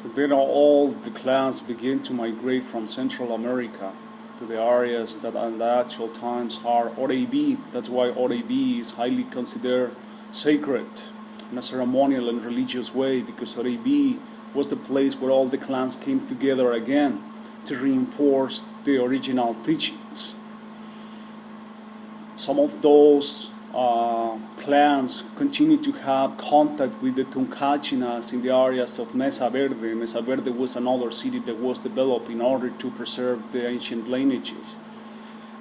So then all the clans begin to migrate from Central America to the areas that at the actual times are oreibi. That's why oreibi is highly considered sacred in a ceremonial and religious way, because oreibi was the place where all the clans came together again to reinforce the original teachings. Some of those clans continue to have contact with the Tuncachinas in the areas of Mesa Verde. Mesa Verde was another city that was developed in order to preserve the ancient lineages.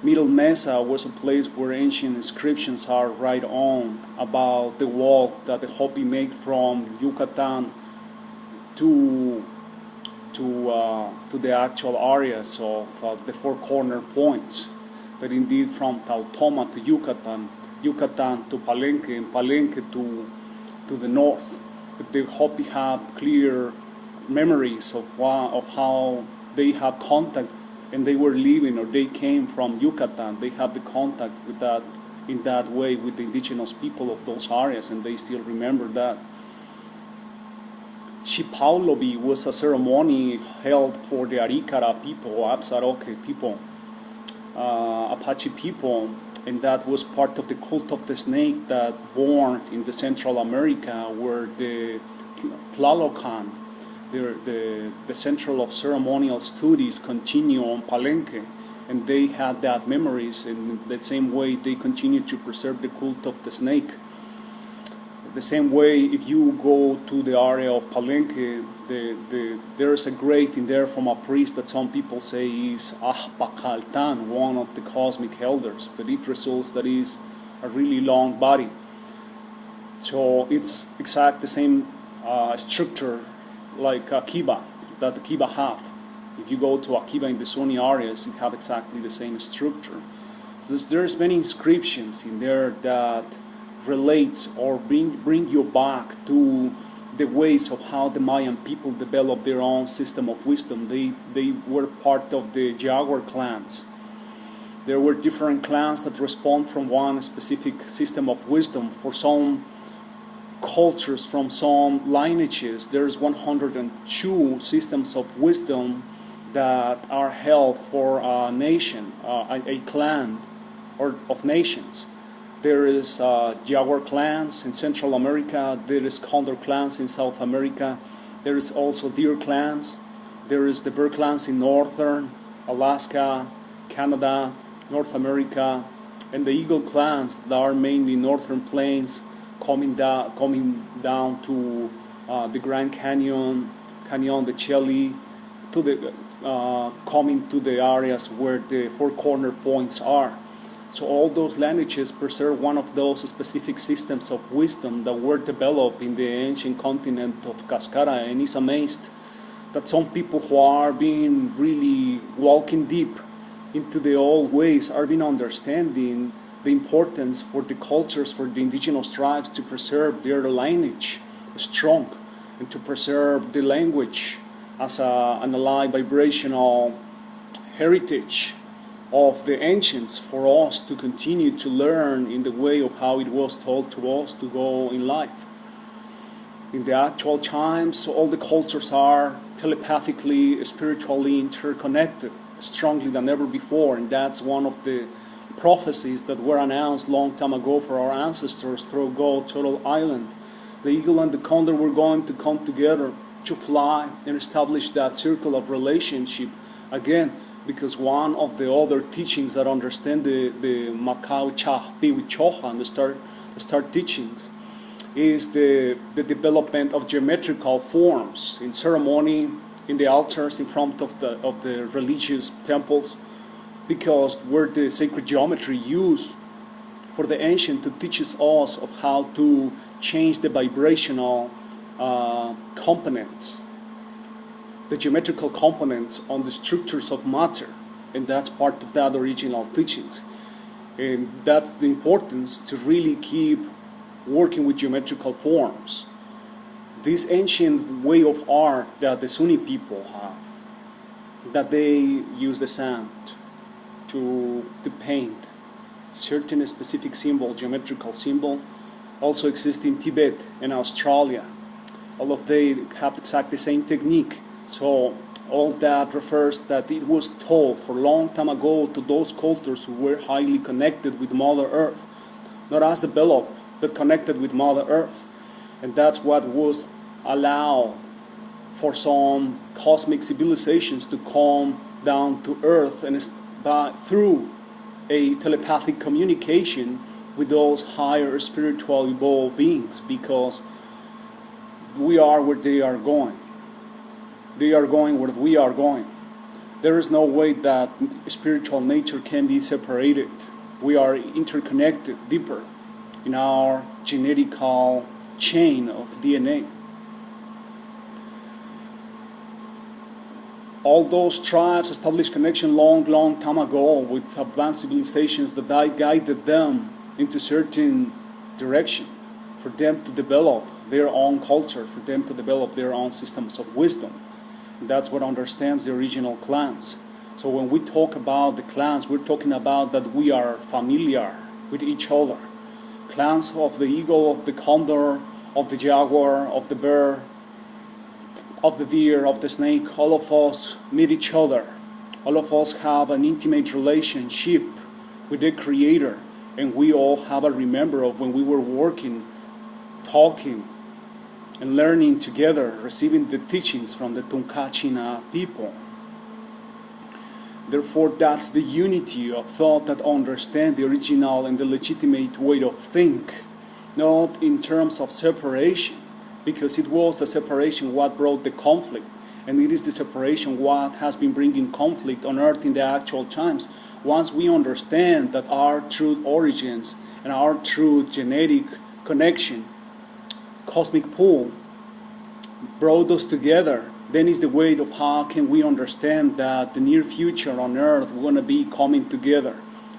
Middle Mesa was a place where ancient inscriptions are right on about the walk that the Hopi made from Yucatan to the actual areas of the four corner points. That indeed from Tautoma to Yucatan, Yucatan to Palenke, and Palenke to the north. But the Hopi have clear memories of how they have contact, and they were living, or they came from Yucatan. They have the contact with that in that way with the indigenous people of those areas, and they still remember that. Xipaulobi was a ceremony held for the Arikara people, Absaroke people, Apache people, and that was part of the cult of the snake that born in the Central America, where the Tlalocan, the central of ceremonial studies, continue on Palenque, and they had that memories in the same way they continue to preserve the cult of the snake. The same way, if you go to the area of Palenque, there is a grave in there from a priest that some people say is Ahpacaltan, one of the cosmic elders, but it results that is a really long body. So it's exact the same structure like Akiba, that the Kiba have. If you go to Akiba in the Sony areas, it have exactly the same structure. So there's many inscriptions in there that relates or bring you back to the ways of how the Mayan people developed their own system of wisdom. They were part of the Jaguar clans. There were different clans that respond from one specific system of wisdom. For some cultures, from some lineages, there's 102 systems of wisdom that are held for a nation, a clan or of nations. There is Jaguar clans in Central America. There is Condor clans in South America. There is also Deer clans. There is the Bear clans in Northern Alaska, Canada, North America, and the Eagle clans that are mainly Northern Plains, coming down to the Grand Canyon, Canyon de Chelly, to the coming to the areas where the four corner points are. So all those lineages preserve one of those specific systems of wisdom that were developed in the ancient continent of Cascara, and is amazed that some people who are being really walking deep into the old ways are being understanding the importance for the cultures, for the indigenous tribes to preserve their lineage strong and to preserve the language as an alive vibrational heritage of the ancients, for us to continue to learn in the way of how it was told to us to go in life. In the actual times, all the cultures are telepathically, spiritually interconnected, strongly than ever before, and that's one of the prophecies that were announced long time ago for our ancestors through God, Turtle Island. The eagle and the condor were going to come together to fly and establish that circle of relationship again, because one of the other teachings that understand the Macau Cha Piwi Chohan, the start teachings, is the development of geometrical forms in ceremony, in the altars in front of the religious temples, because were the sacred geometry used for the ancient to teach us of how to change the vibrational components, the geometrical components on the structures of matter, and that's part of that original teachings. And that's the importance to really keep working with geometrical forms. This ancient way of art that the Sunni people have, that they use the sand to paint certain specific symbol, geometrical symbol, also exists in Tibet and Australia. All of they have exactly the same technique. So all that refers that it was told for a long time ago to those cultures who were highly connected with Mother Earth, not as developed, but connected with Mother Earth. And that's what was allowed for some cosmic civilizations to come down to Earth and through a telepathic communication with those higher spiritual evolved beings, because we are where they are going. They are going where we are going. There is no way that spiritual nature can be separated. We are interconnected deeper in our genetical chain of DNA. All those tribes established connection long time ago with advanced civilizations that guided them into certain direction for them to develop their own culture, for them to develop their own systems of wisdom. And that's what understands the original clans. So when we talk about the clans, we're talking about that we are familiar with each other. Clans of the eagle, of the condor, of the jaguar, of the bear, of the deer, of the snake. All of us meet each other. All of us have an intimate relationship with the Creator, and we all have a remember of when we were working, talking, and learning together, receiving the teachings from the Tunkachina people. Therefore, that's the unity of thought that understand the original and the legitimate way of think, not in terms of separation, because it was the separation what brought the conflict, and it is the separation what has been bringing conflict on Earth in the actual times. Once we understand that our true origins and our true genetic connection, cosmic pool, brought us together, then is the way of how can we understand that the near future on Earth we're going to be coming together,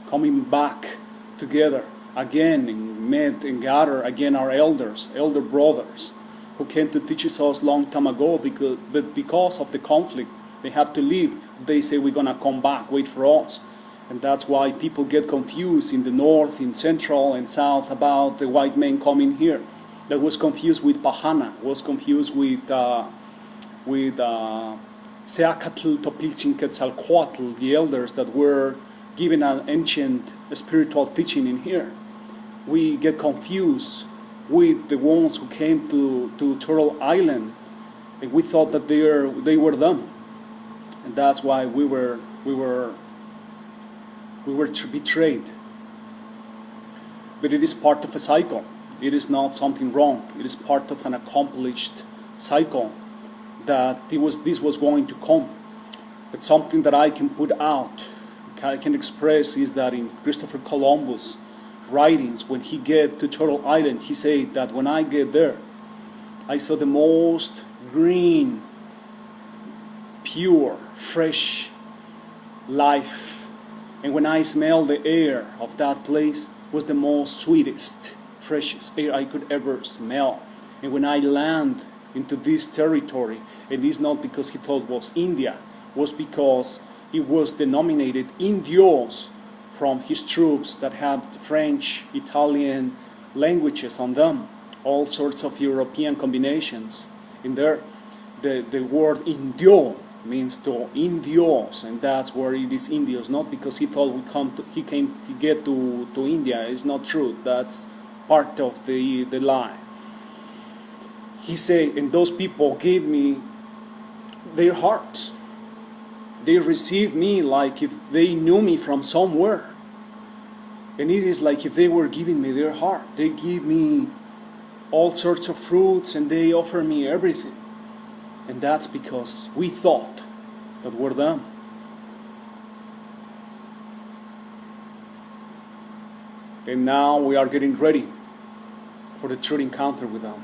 coming back together again, and met and gather again our elders, elder brothers, who came to teach us long time ago, but because of the conflict, they have to leave. They say we're going to come back, wait for us. And that's why people get confused in the north, in central and south about the white men coming here. That was confused with Pahana, was confused with Seacatl, Topiltzin, Quetzalcoatl, the elders that were given an ancient spiritual teaching in here. We get confused with the ones who came to Turtle Island, and we thought that they were them, and that's why we were betrayed. But it is part of a cycle. It is not something wrong. It is part of an accomplished cycle that this was going to come. But something that I can put out, I can express, is that in Christopher Columbus' writings, when he get to Turtle Island, he said that when I get there, I saw the most green, pure, fresh life. And when I smelled the air of that place, was the most sweetest, freshest air I could ever smell. And when I land into this territory, and it's not because he thought it was India, was because it was denominated Indios from his troops that had French, Italian languages on them, all sorts of European combinations in there. The word Indio means to Indios, and that's where it is Indios, not because he thought he get to India. It's not true. That's part of the lie. He said, and those people gave me their hearts. They received me like if they knew me from somewhere. And it is like if they were giving me their heart. They give me all sorts of fruits and they offer me everything. And that's because we thought that we're them. And now we are getting ready for the true encounter with them.